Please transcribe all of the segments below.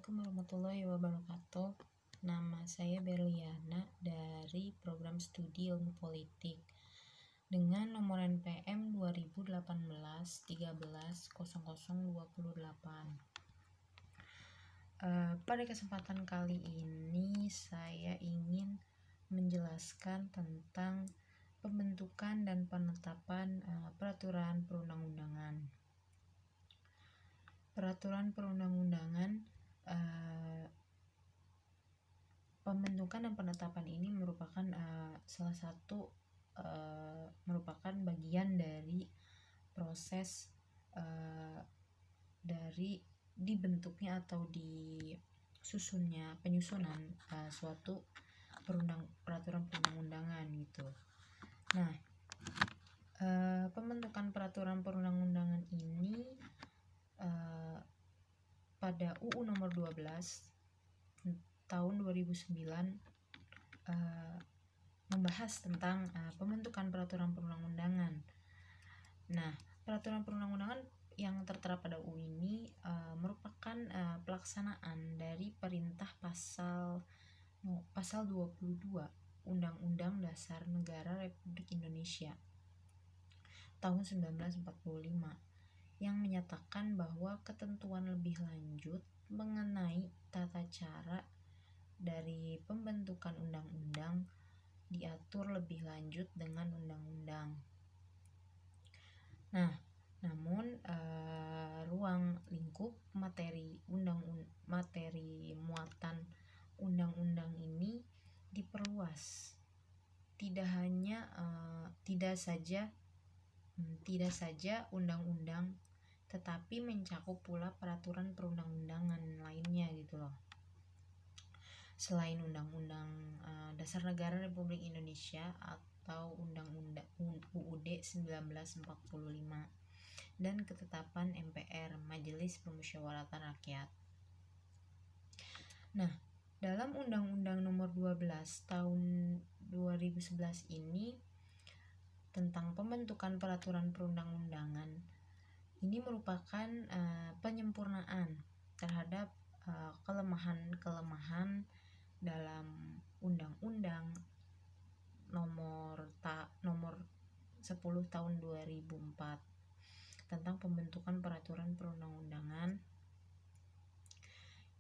Assalamualaikum warahmatullahi wabarakatuh. Nama saya Berliana dari program studi ilmu politik dengan nomor NPM 2018 13 0028. Pada kesempatan kali ini saya ingin menjelaskan tentang pembentukan dan penetapan peraturan perundang-undangan. Peraturan perundang-undangan, pembentukan dan penetapan ini merupakan salah satu merupakan bagian dari proses dari dibentuknya atau penyusunan suatu peraturan perundang-undangan gitu. Nah, pembentukan peraturan perundang-undangan ini pada UU nomor 12 tahun 2009 membahas tentang pembentukan peraturan perundang-undangan. Nah, peraturan perundang-undangan yang tertera pada UU ini merupakan pelaksanaan dari perintah pasal 22 Undang-Undang Dasar Negara Republik Indonesia tahun 1945 yang menyatakan bahwa ketentuan lebih lanjut mengenai tata cara dari pembentukan undang-undang diatur lebih lanjut dengan undang-undang. Nah, namun ruang lingkup materi muatan undang-undang ini diperluas. Tidak saja undang-undang, tetapi mencakup pula peraturan perundang-undangan lainnya gitu loh. Selain Undang-Undang Dasar Negara Republik Indonesia atau Undang-Undang UUD 1945 dan ketetapan MPR, Majelis Permusyawaratan Rakyat. Nah, dalam Undang-Undang Nomor 12 Tahun 2011 ini tentang pembentukan peraturan perundang-undangan, ini merupakan penyempurnaan terhadap kelemahan-kelemahan dalam Undang-Undang nomor 10 tahun 2004 tentang pembentukan peraturan perundang-undangan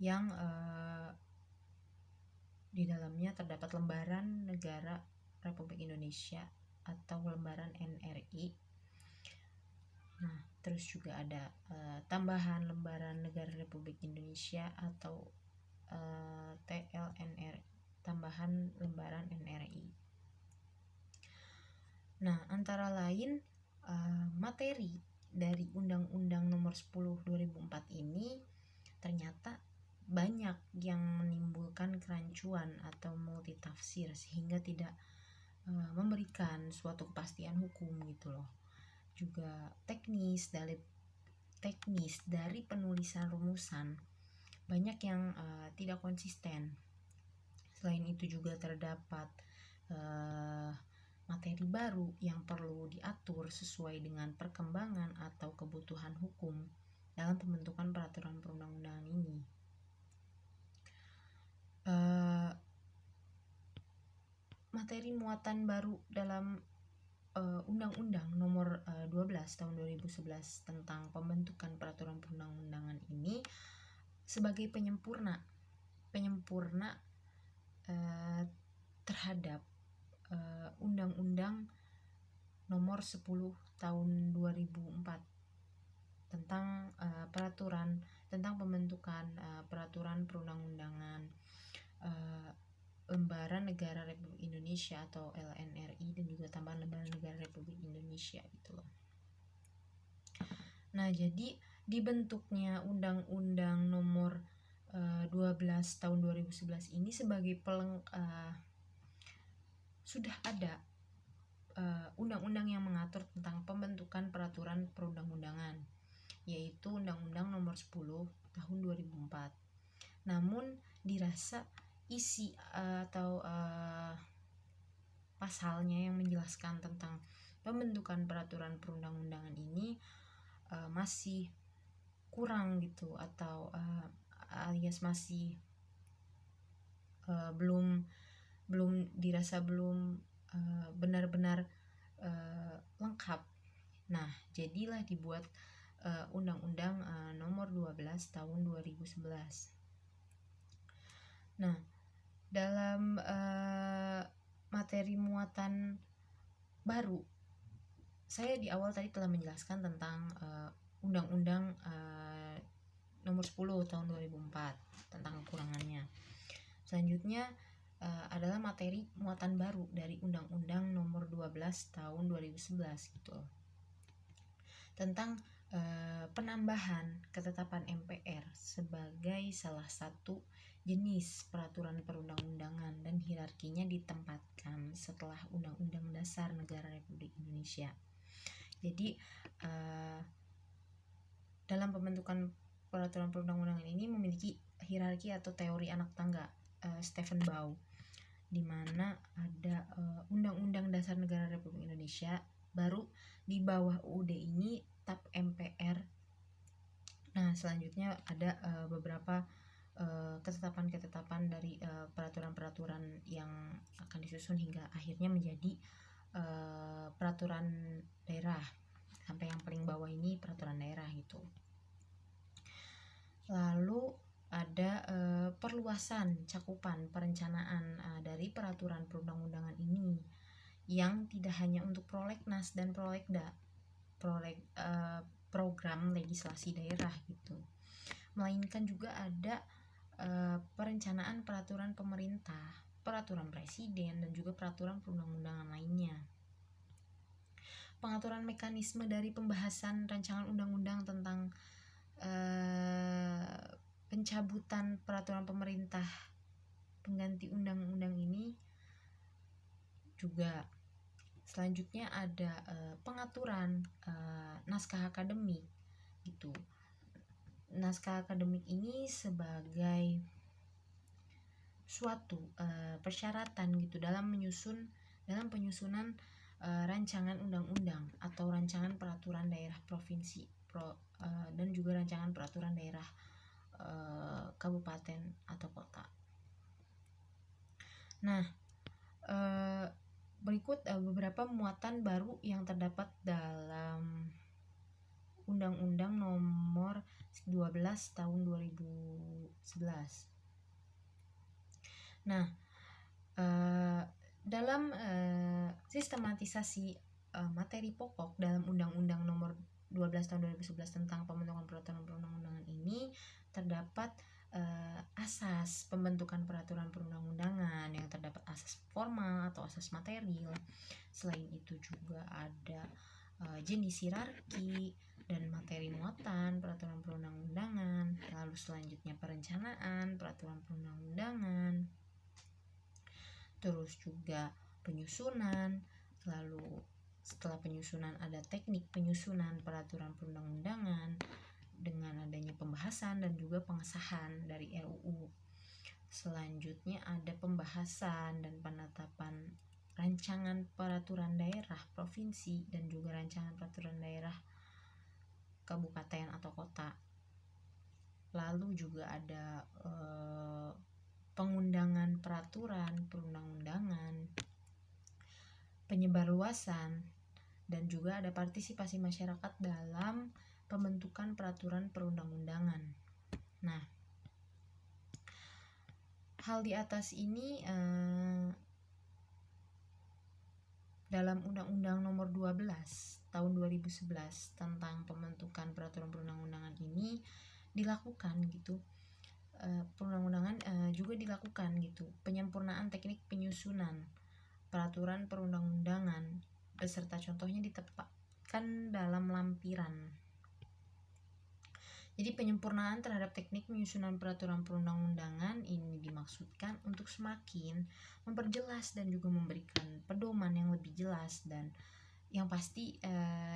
yang di dalamnya terdapat lembaran negara Republik Indonesia atau lembaran NRI. Nah, terus juga ada tambahan lembaran negara Republik Indonesia atau TLNR, tambahan lembaran NRI. Nah, antara lain materi dari Undang-Undang Nomor 10 2004 ini ternyata banyak yang menimbulkan kerancuan atau multitafsir sehingga tidak memberikan suatu kepastian hukum gitu loh. Juga teknis dari penulisan rumusan banyak yang tidak konsisten. Selain itu juga terdapat materi baru yang perlu diatur sesuai dengan perkembangan atau kebutuhan hukum dalam pembentukan peraturan perundang-undangan ini. Materi muatan baru dalam Undang-Undang Nomor 12 Tahun 2011 tentang pembentukan peraturan perundang-undangan ini sebagai penyempurna terhadap Undang-Undang Nomor 10 Tahun 2004 tentang pembentukan peraturan perundang-undangan Lembaran Negara Republik Indonesia atau LNRI dan juga tambahan Lembaran Negara Republik Indonesia gitu loh. Nah, jadi dibentuknya Undang-Undang Nomor 12 Tahun 2011 ini sebagai sudah ada undang-undang yang mengatur tentang pembentukan peraturan perundang-undangan, yaitu Undang-Undang Nomor 10 Tahun 2004. Namun dirasa isi atau pasalnya yang menjelaskan tentang pembentukan peraturan perundang-undangan ini masih kurang gitu, atau alias masih belum dirasa belum benar-benar lengkap. Nah, jadilah dibuat Undang-Undang Nomor 12 Tahun 2011. Nah, dalam materi muatan baru, saya di awal tadi telah menjelaskan tentang Undang-Undang Nomor 10 Tahun 2004 tentang kekurangannya. Selanjutnya adalah materi muatan baru dari Undang-Undang Nomor 12 Tahun 2011 gitu, tentang penambahan ketetapan MPR sebagai salah satu jenis peraturan perundang-undangan dan hierarkinya ditempatkan setelah Undang-Undang Dasar Negara Republik Indonesia. Jadi dalam pembentukan peraturan perundang-undangan ini memiliki hierarki atau teori anak tangga Stephen Baugh, di mana ada Undang-Undang Dasar Negara Republik Indonesia, baru di bawah UUD ini TAP MPR. Nah, selanjutnya ada beberapa ketetapan-ketetapan dari peraturan-peraturan yang akan disusun hingga akhirnya menjadi peraturan daerah. Sampai yang paling bawah ini peraturan daerah gitu. Lalu ada perluasan cakupan perencanaan dari peraturan perundang-undangan ini yang tidak hanya untuk prolegnas dan prolegda, program legislasi daerah gitu, melainkan juga ada perencanaan peraturan pemerintah, peraturan presiden, dan juga peraturan perundang-undangan lainnya. Pengaturan mekanisme dari pembahasan rancangan undang-undang tentang pencabutan peraturan pemerintah pengganti undang-undang ini juga. Selanjutnya ada pengaturan naskah akademik gitu. Naskah akademik ini sebagai suatu persyaratan gitu dalam penyusunan rancangan undang-undang atau rancangan peraturan daerah provinsi dan juga rancangan peraturan daerah kabupaten atau kota. Nah, berikut beberapa muatan baru yang terdapat dalam Undang-Undang Nomor 12 Tahun 2011. Nah, dalam sistematisasi materi pokok dalam Undang-Undang Nomor 12 Tahun 2011 tentang pembentukan peraturan perundang-undangan ini terdapat asas pembentukan peraturan perundang-undangan yang terdapat asas formal atau asas material. Selain itu juga ada jenis hierarki dan materi muatan peraturan perundang-undangan, lalu selanjutnya perencanaan peraturan perundang-undangan, terus juga penyusunan, lalu setelah penyusunan ada teknik penyusunan peraturan perundang-undangan dengan adanya pembahasan dan juga pengesahan dari RUU. Selanjutnya ada pembahasan dan penetapan rancangan peraturan daerah provinsi dan juga rancangan peraturan daerah kabupaten atau kota. Lalu juga ada pengundangan peraturan perundang-undangan, penyebarluasan, dan juga ada partisipasi masyarakat dalam pembentukan peraturan perundang-undangan. Nah, hal di atas ini dalam Undang-Undang Nomor 12 Tahun 2011 tentang pembentukan peraturan perundang-undangan ini dilakukan gitu. Perundang-undangan juga dilakukan gitu penyempurnaan teknik penyusunan peraturan perundang-undangan beserta contohnya ditempatkan dalam lampiran. Jadi penyempurnaan terhadap teknik penyusunan peraturan perundang-undangan ini dimaksudkan untuk semakin memperjelas dan juga memberikan pedoman yang lebih jelas dan yang pasti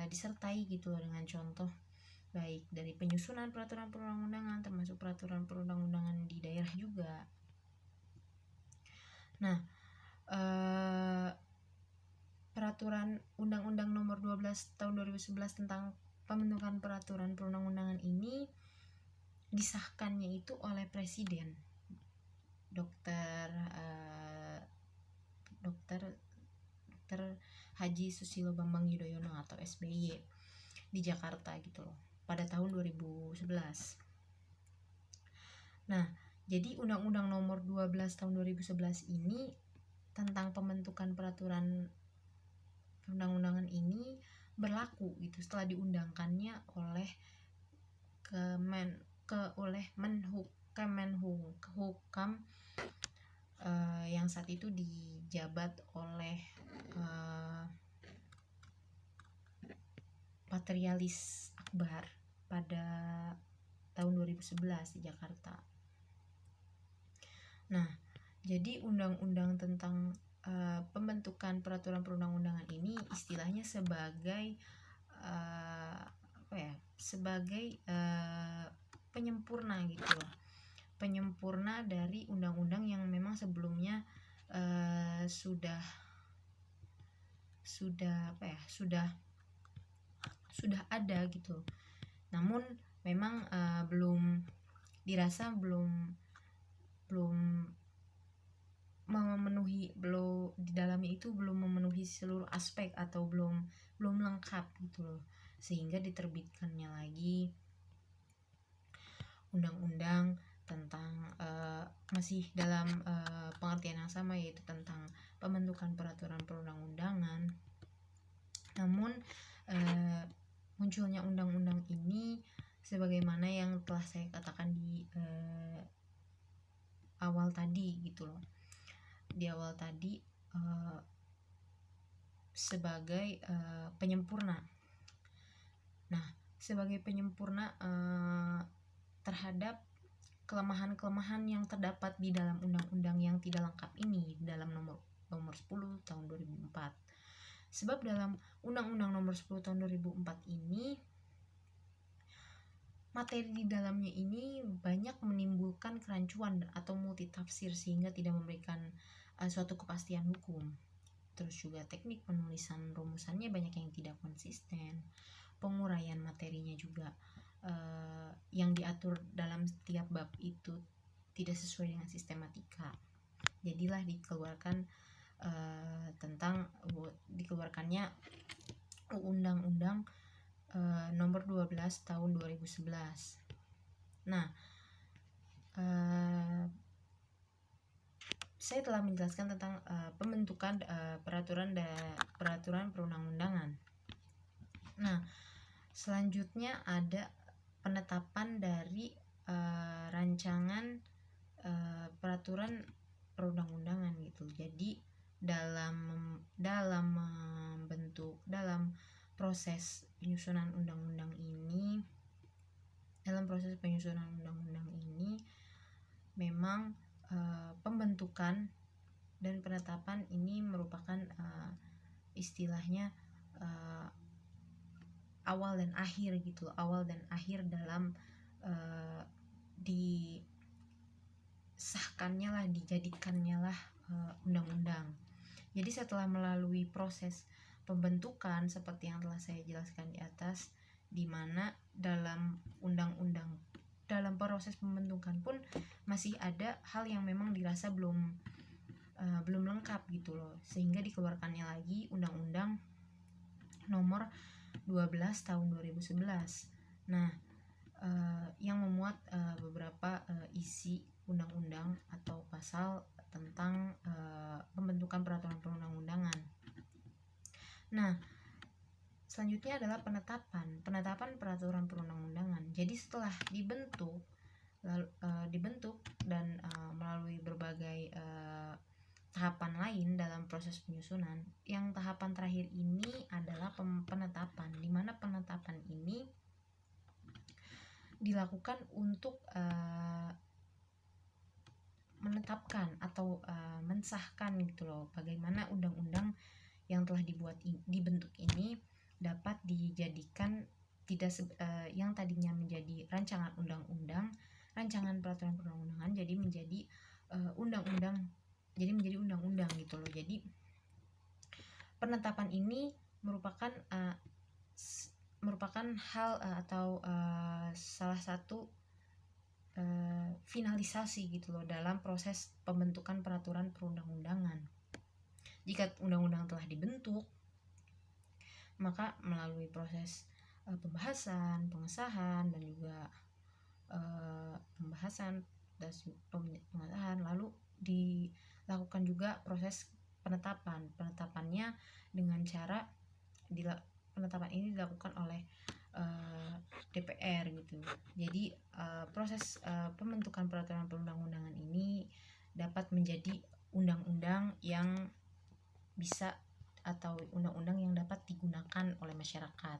disertai gitu dengan contoh baik dari penyusunan peraturan perundang-undangan termasuk peraturan perundang-undangan di daerah juga. Nah, peraturan Undang-Undang Nomor 12 Tahun 2011 tentang pembentukan peraturan perundang-undangan ini disahkannya itu oleh Presiden Dr. Haji Susilo Bambang Yudhoyono atau SBY di Jakarta gitu loh pada tahun 2011. Nah, jadi Undang-Undang Nomor 12 tahun 2011 ini tentang pembentukan peraturan perundang-undangan ini berlaku gitu setelah diundangkannya oleh Kemenhukam yang saat itu dijabat oleh Patrialis Akbar pada tahun 2011 di Jakarta. Nah, jadi undang-undang tentang pembentukan peraturan perundang-undangan ini istilahnya sebagai sebagai penyempurna gitu loh, penyempurna dari undang-undang yang memang sebelumnya sudah ada gitu. Namun memang di dalamnya itu belum memenuhi seluruh aspek atau belum lengkap gitu loh, sehingga diterbitkannya lagi undang-undang tentang masih dalam pengertian yang sama, yaitu tentang pembentukan peraturan perundang-undangan. Namun munculnya undang-undang ini sebagaimana yang telah saya katakan di awal tadi gitu loh, di awal tadi sebagai penyempurna. Nah, sebagai penyempurna terhadap kelemahan-kelemahan yang terdapat di dalam undang-undang yang tidak lengkap ini dalam nomor 10 tahun 2004. Sebab dalam Undang-Undang Nomor 10 tahun 2004 ini, materi di dalamnya ini banyak menimbulkan kerancuan atau multitafsir sehingga tidak memberikan suatu kepastian hukum. Terus juga teknik penulisan rumusannya banyak yang tidak konsisten. Penguraian materinya juga yang diatur dalam setiap bab itu tidak sesuai dengan sistematika. Jadilah dikeluarkannya Undang-Undang Nomor 12 tahun 2011. Nah, saya telah menjelaskan tentang pembentukan peraturan perundang-undangan. Nah, selanjutnya ada penetapan dari rancangan peraturan perundang-undangan gitu. Jadi dalam proses penyusunan undang-undang ini, memang pembentukan dan penetapan ini merupakan istilahnya awal dan akhir gitu, awal dan akhir dalam dijadikannya lah undang-undang. Jadi setelah melalui proses pembentukan seperti yang telah saya jelaskan di atas, di mana dalam proses pembentukan pun masih ada hal yang memang dirasa belum lengkap gitu loh, sehingga dikeluarkannya lagi Undang-Undang Nomor 12 tahun 2011. Nah, yang memuat beberapa isi undang-undang atau pasal tentang pembentukan peraturan perundang-undangan. Nah, selanjutnya adalah penetapan peraturan perundang-undangan. Jadi setelah dibentuk dan melalui berbagai tahapan lain dalam proses penyusunan, yang tahapan terakhir ini adalah penetapan, di mana penetapan ini dilakukan untuk menetapkan atau mensahkan gitu loh, bagaimana undang-undang yang telah dibentuk ini dapat dijadikan yang tadinya menjadi rancangan undang-undang, rancangan peraturan perundang-undangan jadi menjadi undang-undang gitu loh. Jadi penetapan ini merupakan hal atau salah satu finalisasi gitu loh dalam proses pembentukan peraturan perundang-undangan. Jika undang-undang telah dibentuk, maka melalui proses pembahasan, pengesahan, dan juga pembahasan dan pengesahan, lalu dilakukan juga proses penetapannya dengan cara penetapan ini dilakukan oleh DPR gitu. Jadi proses pembentukan peraturan perundang-undangan ini dapat menjadi undang-undang yang bisa atau undang-undang yang dapat digunakan oleh masyarakat.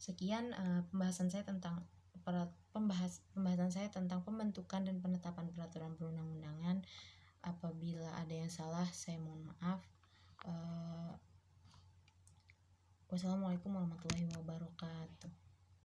Sekian pembahasan saya tentang pembentukan dan penetapan peraturan perundang-undangan. Apabila ada yang salah, saya mohon maaf. Wassalamualaikum warahmatullahi wabarakatuh.